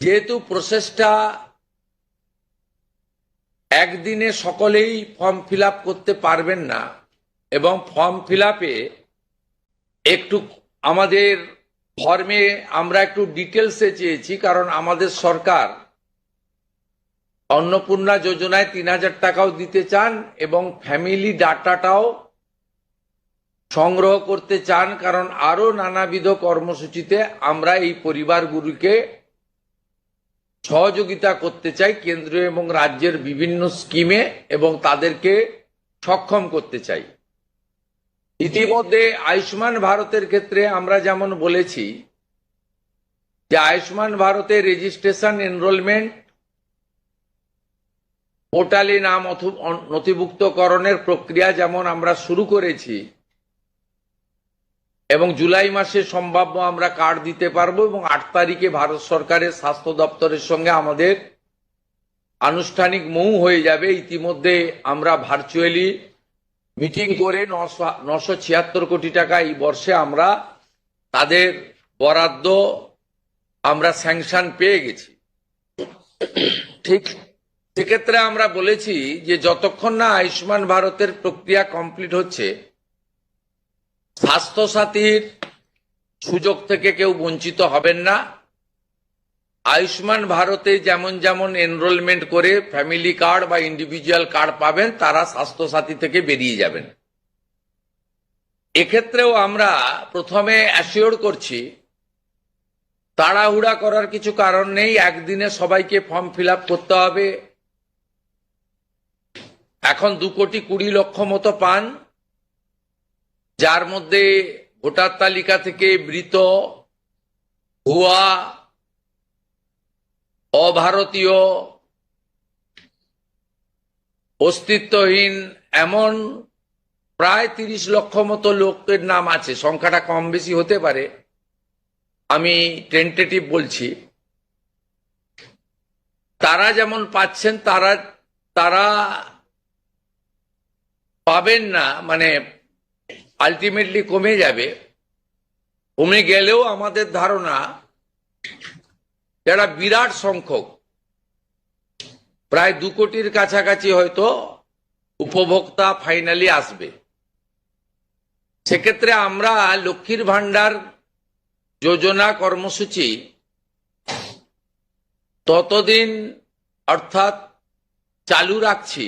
যেহেতু প্রসেসটা একদিনে সকলেই ফর্ম ফিল আপ করতে পারবেন না এবং ফর্ম ফিল আপে একটু আমাদের ফর্মে আমরা একটু ডিটেলসে চেয়েছি, কারণ আমাদের সরকার অন্নপূর্ণা যোজনায় ৩,০০০ টাকাও দিতে চান এবং ফ্যামিলি ডাটাটাও সংগ্রহ করতে চান, কারণ আরো নানাবিধ কর্মসূচিতে আমরা এই পরিবারগুলিকে সহযোগিতা করতে চাই কেন্দ্রীয় এবং রাজ্যের বিভিন্ন স্কিমে এবং তাদেরকে সক্ষম করতে চাই। ইতিমধ্যে আয়ুষ্মান ভারতের ক্ষেত্রে আমরা যেমন বলেছি যে আয়ুষ্মান ভারতের রেজিস্ট্রেশন এনরোলমেন্ট পোর্টালে নাম নথিভুক্তকরণের প্রক্রিয়া যেমন আমরা শুরু করেছি এবং জুলাই মাসে সম্ভাব্য আমরা কার্ড দিতে পারবো এবং ৮ তারিখে ভারত সরকারের স্বাস্থ্য দপ্তরের সঙ্গে আমাদের আনুষ্ঠানিক মৌ হয়ে যাবে। ইতিমধ্যে আমরা ভার্চুয়ালি মিটিং করে ৯৭৬ কোটি টাকা এই বর্ষে আমরা তাদের বরাদ্দ আমরা স্যাংশন পেয়ে গেছি। ঠিক সেক্ষেত্রে আমরা বলেছি যে যতক্ষণ না আয়ুষ্মান ভারতের প্রক্রিয়া কমপ্লিট হচ্ছে স্বাস্থ্যসাথীর সুযোগ থেকে কেউ বঞ্চিত হবেন না। আয়ুষ্মান ভারতে যেমন যেমন এনরোলমেন্ট করে ফ্যামিলি কার্ড বা ইন্ডিভিজুয়াল কার্ড পাবেন তারা স্বাস্থ্যসাথী থেকে বেরিয়ে যাবেন। এক্ষেত্রেও আমরা প্রথমে অ্যাসিওর করছি তাড়াহুড়া করার কিছু কারণ নেই, একদিনে সবাইকে ফর্ম ফিল আপ করতে হবে। এখন ২,২০,০০,০০০ মতো পান, যার মধ্যে ভোটার তালিকা থেকে মৃত, ভুয়া, অভারতীয়, অস্তিত্বহীন এমন প্রায় ৩০ লক্ষ মতো লোকের নাম আছে। সংখ্যাটা কম বেশি হতে পারে, আমি টেন্টেটিভ বলছি। তারা যেমন পাচ্ছেন তারা পাবেন না, মানে আলটিমেটলি কমে যাবে। কমে গেলেও আমাদের ধারণা যারা বিরাট সংখ্যক প্রায় ২ কোটির কাছাকাছি হয়তো উপভোক্তা ফাইনালি আসবে। সেক্ষেত্রে আমরা লক্ষ্মীর ভান্ডার যোজনা কর্মসূচি ততদিন অর্থাৎ চালু রাখছি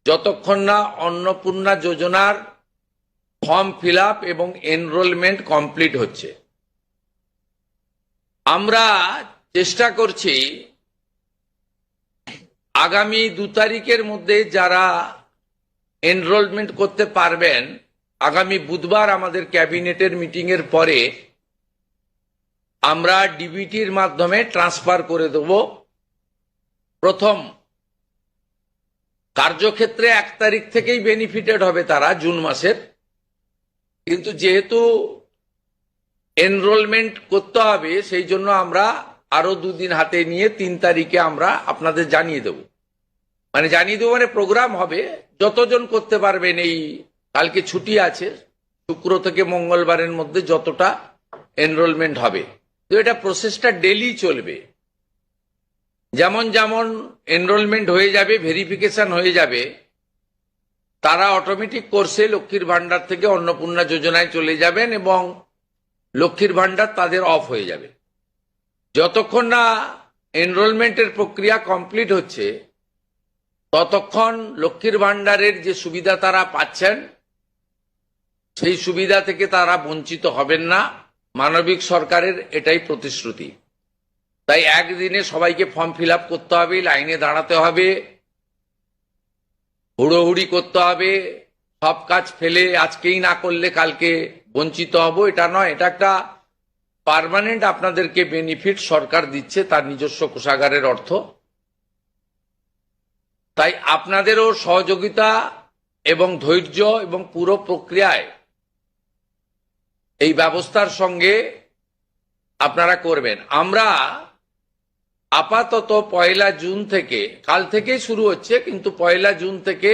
যতক্ষণ না অন্নপূর্ণা যোজনার ফর্ম ফিল আপ এবং এনরোলমেন্ট কমপ্লিট হচ্ছে। আমরা চেষ্টা করছি আগামী ২ তারিখের মধ্যে যারা এনরোলমেন্ট করতে পারবেন, আগামী বুধবার আমাদের ক্যাবিনেটের মিটিং এর পরে আমরা ডিবিটির মাধ্যমে ট্রান্সফার করে দেব। প্রথম কার্যক্ষেত্রে ১ তারিখ থেকেই বেনিফিটেড হবে তারা, জুন মাসের। কিন্তু যেহেতু এনরোলমেন্ট করতে হবে সেই জন্য আমরা আরো ২ দিন হাতে নিয়ে ৩ তারিখে আমরা আপনাদের জানিয়ে দেব। মানে প্রোগ্রাম হবে, যতজন করতে পারবেন। এই কালকে ছুটি আছে, শুক্র থেকে মঙ্গলবারের মধ্যে যতটা এনরোলমেন্ট হবে। তো এটা প্রসেসটা ডেলি চলবে। যেমন যেমন এনরোলমেন্ট হয়ে যাবে, ভেরিফিকেশন হয়ে যাবে, তারা অটোমেটিক কোর্সে লক্ষ্মীর ভান্ডার থেকে অন্নপূর্ণা যোজনায় চলে যাবেন এবং লক্ষ্মীর ভান্ডার তাদের অফ হয়ে যাবে। যতক্ষণ না এনরোলমেন্টের প্রক্রিয়া কমপ্লিট হচ্ছে ততক্ষণ লক্ষ্মীর ভান্ডারের যে সুবিধা তারা পাচ্ছেন সেই সুবিধা থেকে তারা বঞ্চিত হবেন না। মানবিক সরকারের এটাই প্রতিশ্রুতি। তাই একদিনে সবাইকে ফর্ম ফিল আপ করতে হবে, লাইনে দাঁড়াতে হবে, হুড়োহুড়ি করতে হবে, সব কাজ ফেলে আজকেই না করলে কালকে বঞ্চিত হব, এটা নয়। এটা একটা পার্মানেন্ট আপনাদেরকে বেনিফিট সরকার দিচ্ছে তার নিজস্ব কোষাগারের অর্থ। তাই আপনাদেরও সহযোগিতা এবং ধৈর্য এবং পুরো প্রক্রিয়ায় এই ব্যবস্থার সঙ্গে আপনারা করবেন। আমরা আপাতত ১ জুন থেকে, কাল থেকেই শুরু হচ্ছে, কিন্তু ১ জুন থেকে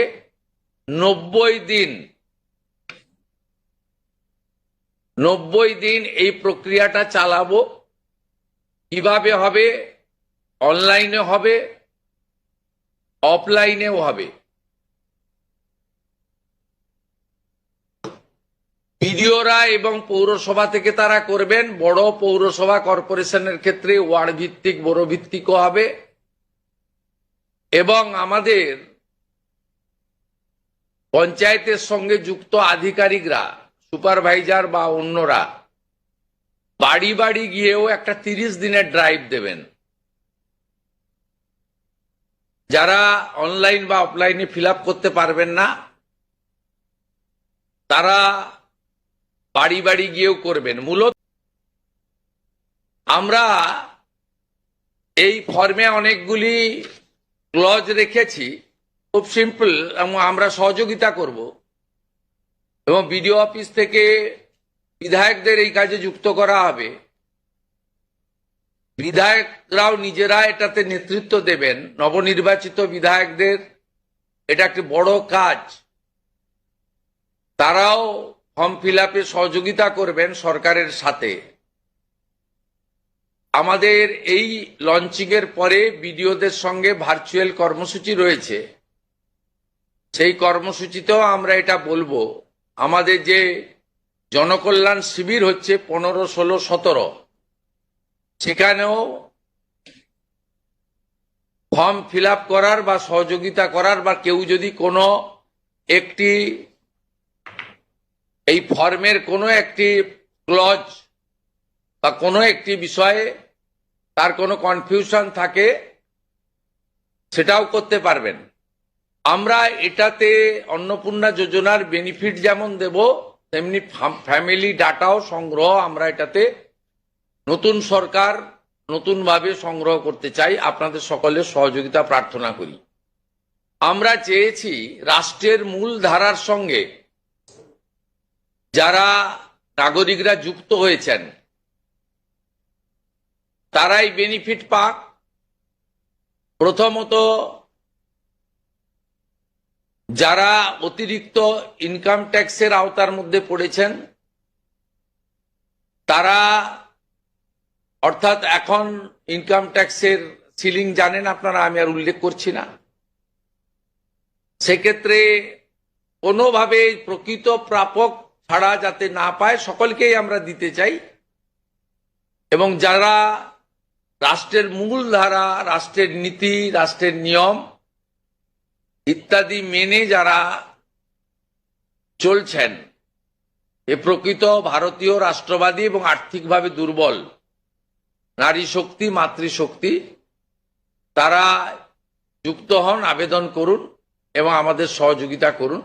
৯০ দিন এই প্রক্রিয়াটা চালাবো কিভাবে হবে, অনলাইনে হবে, অফলাইনেও হবে। বিডিওরা এবং পৌরসভা থেকে তারা করবেন। বড় পৌরসভা কর্পোরেশনের ক্ষেত্রে ওয়ার্ড ভিত্তিক, বড় ভিত্তিকও হবে। এবং আমাদের পঞ্চায়েতের সঙ্গে যুক্ত আধিকারিকরা, সুপারভাইজার বা অন্যরা বাড়ি বাড়ি গিয়েও একটা 30 দিনের ড্রাইভ দেবেন। যারা অনলাইন বা অফলাইনে ফিল আপ করতে পারবেন না, তারা বাড়ি বাড়ি গিয়েও করবেন। মূলত আমরা এই ফর্মে অনেকগুলি ক্লজ রেখেছি, খুব সিম্পল, এবং আমরা সহযোগিতা করব। এবং বিডিও অফিস থেকে বিধায়কদের এই কাজে যুক্ত করা হবে। বিধায়করাও নিজেরা এটাতে নেতৃত্ব দেবেন। নবনির্বাচিত বিধায়কদের এটা একটি বড় কাজ। তারাও ফর্ম ফিল আপে সহযোগিতা করবেন সরকারের সাথে। আমাদের এই লঞ্চিং এর পরে বিডিওদের সঙ্গে ভার্চুয়াল কর্মসূচি রয়েছে। সেই কর্মসূচিতেও আমরা এটা বলবো। আমাদের যে জনকল্যাণ শিবির হচ্ছে 15, 16, 17, সেখানেও ফর্ম ফিল আপ করার বা সহযোগিতা করার, বা কেউ যদি কোনো একটি এই ফর্মের কোনো একটি ক্লজ বা কোনো একটি বিষয়ে তার কোনো কনফিউশন থাকে, সেটাও করতে পারবেন। আমরা এটাতে অন্নপূর্ণা যোজনার বেনিফিট যেমন দেব, তেমনি ফ্যামিলি ডাটাও সংগ্রহ আমরা এটাতে নতুন সরকার নতুনভাবে সংগ্রহ করতে চাই। আপনাদের সকলের সহযোগিতা প্রার্থনা করি। আমরা চেয়েছি রাষ্ট্রের মূল ধারার সঙ্গে যারা নাগরিকরা যুক্ত হয়েছেন তারাই বেনিফিট পাক। প্রথমত, যারা অতিরিক্ত ইনকাম ট্যাক্সের আওতার মধ্যে পড়েছেন তারা, অর্থাৎ এখন ইনকাম ট্যাক্সের সিলিং জানেন আপনারা, আমি আর উল্লেখ করছি না। সেক্ষেত্রে কোনোভাবে প্রকৃত প্রাপক ছাড়া যাতে না পায়, সকলকেই আমরা দিতে চাই। এবং যারা রাষ্ট্রের মূল ধারা, রাষ্ট্রের নীতি, রাষ্ট্রের নিয়ম ইত্যাদি মেনে যারা চলছেন, এ প্রকৃত ভারতীয় রাষ্ট্রবাদী এবং আর্থিকভাবে দুর্বল নারী শক্তি, মাতৃশক্তি, তারা যুক্ত হন, আবেদন করুন এবং আমাদের সহযোগিতা করুন।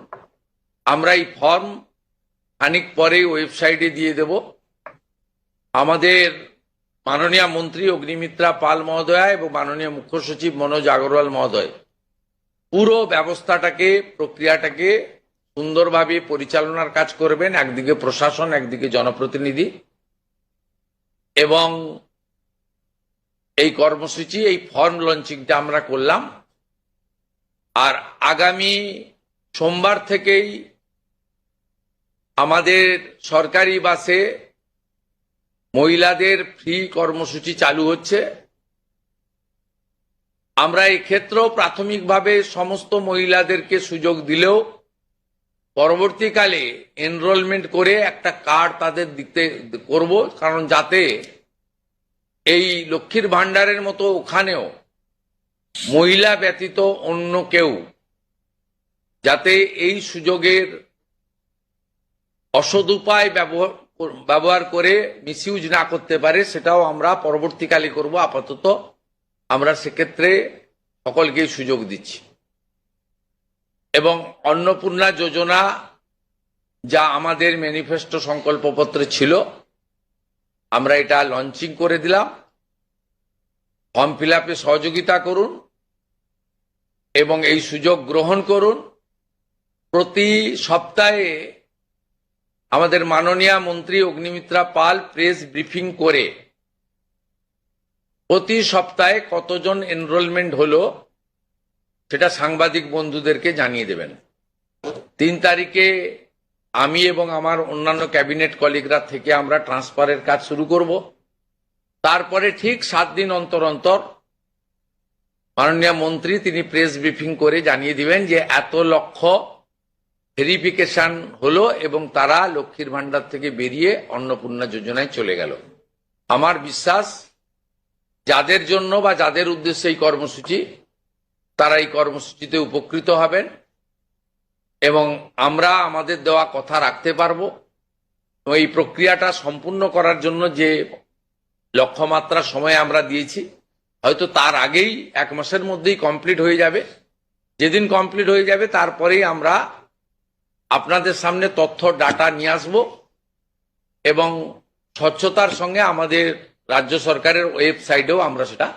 আমরা এই ফর্ম খানিক পরে ওয়েবসাইটে দিয়ে দেব। আমাদের মাননীয় মন্ত্রী অগ্নিমিত্রা পাল মহোদয়া এবং মাননীয় মুখ্য সচিব মনোজ আগরওয়াল মহোদয় পুরো ব্যবস্থাটাকে, প্রক্রিয়াটাকে সুন্দরভাবে পরিচালনার কাজ করবেন। একদিকে প্রশাসন, একদিকে জনপ্রতিনিধি। এবং এই কর্মসূচি, এই ফর্ম লঞ্চিংটা আমরা করলাম। আর আগামী সোমবার থেকেই আমাদের সরকারি বাসে মহিলাদের ফ্রি কর্মসূচি চালু হচ্ছে। আমরা এই ক্ষেত্রেও প্রাথমিকভাবে সমস্ত মহিলাদেরকে সুযোগ দিলেও পরবর্তীকালে এনরোলমেন্ট করে একটা কার্ড তাদের দিতে করব, কারণ যাতে এই লক্ষ্মীর ভান্ডারের মতো ওখানেও মহিলা ব্যতীত অন্য কেউ যাতে এই সুযোগের অসদুপায় ব্যবহার করে মিসইউজ না করতে পারে, সেটাও আমরা পরবর্তীকালে করব। আপাতত আমরা সেক্ষেত্রে সকলকেই সুযোগ দিচ্ছি। এবং অন্নপূর্ণা যোজনা যা আমাদের ম্যানিফেস্টো সংকল্পপত্রে ছিল, আমরা এটা লঞ্চিং করে দিলাম। ফর্ম ফিল আপে সহযোগিতা করুন এবং এই সুযোগ গ্রহণ করুন। প্রতি সপ্তাহে আমাদের মাননীয় মন্ত্রী অগ্নিমিত্রা পাল প্রেস ব্রিফিং করে প্রতি সপ্তাহে কতজন এনরোলমেন্ট হলো সেটা সাংবাদিক বন্ধুদেরকে জানিয়ে দেবেন। 3 তারিখে আমি এবং আমার অন্যান্য ক্যাবিনেট কলিগরা থেকে আমরা ট্রান্সফারের কাজ শুরু করব। তারপরে ঠিক 7 দিন অন্তর অন্তর মাননীয় মন্ত্রী তিনি প্রেস ব্রিফিং করে জানিয়ে দিবেন যে এত লক্ষ ভেরিফিকেশন হলো এবং তারা লক্ষ্মীর ভান্ডার থেকে বেরিয়ে অন্নপূর্ণা যোজনায় চলে গেল। আমার বিশ্বাস যাদের জন্য বা যাদের উদ্দেশ্যে এই কর্মসূচি তারা এই কর্মসূচিতে উপকৃত হবেন এবং আমরা আমাদের দেওয়া কথা রাখতে পারবো। এই প্রক্রিয়াটা সম্পূর্ণ করার জন্য যে লক্ষ্যমাত্রা সময় আমরা দিয়েছি হয়তো তার আগেই 1 মাসের মধ্যেই কমপ্লিট হয়ে যাবে। যেদিন কমপ্লিট হয়ে যাবে তারপরেই আমরা আপনাদের সামনে তথ্য ডাটা নিয়ে আসব এবং স্বচ্ছতার সঙ্গে আমাদের রাজ্য সরকারের ওয়েবসাইটেও আমরা সেটা